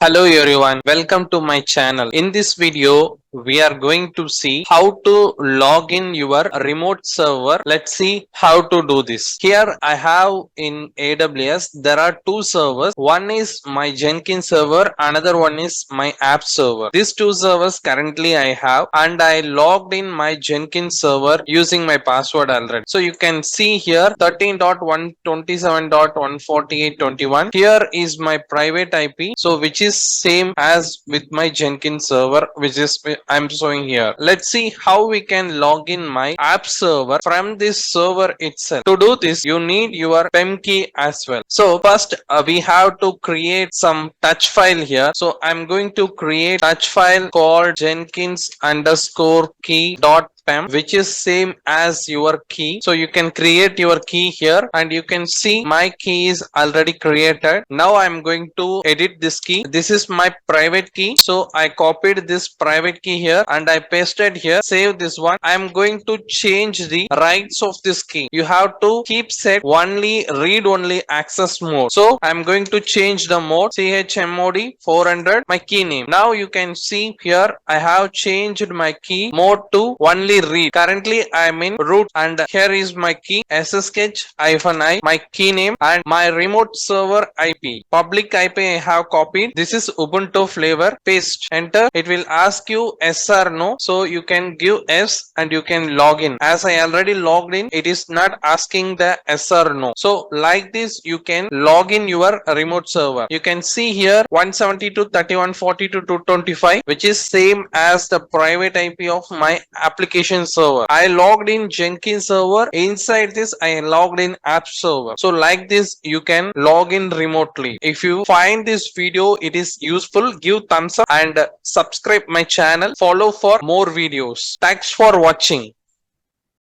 Hello everyone, welcome to my channel. In this video, we are going to see how to log in your remote server. Let's see how to do this. Here I have in AWS, there are two servers. One is my Jenkins server, another one is my app server. These two servers currently I have, and I logged in my Jenkins server using my password already. So you can see here 13.127.148.21. Here is my private IP, so which is same as with my Jenkins server, which is I'm showing here. Let's see how we can log in my app server from this server itself. To do this, you need your PEM key as well. So first we have to create some touch file here. So I'm going to create touch file called Jenkins underscore key dot PEM, which is same as your key. So you can create your key here, and you can see my key is already created. Now I'm going to edit this key. This is my private key, so I copied this private key here and I pasted here. Save this one. I'm going to change the rights of this key. You have to keep set only read only access mode. So I'm going to change the mode chmod 400 my key name. Now you can see here I have changed my key mode to only read. Currently I'm in root, and here is my key SSH-I, my key name, and my remote server IP. Public IP I have copied. This is Ubuntu flavor. Paste. Enter. It will ask you yes or no. So you can give yes and you can log in. As I already logged in, it is not asking the yes or no. So like this, you can log in your remote server. You can see here 172.31.42.225, which is same as the private IP of my application server. I logged in Jenkins server. Inside this, I logged in app server. So like this, you can log in remotely. If you find this video it is useful, give thumbs up and subscribe my channel. Follow for more videos. Thanks for watching.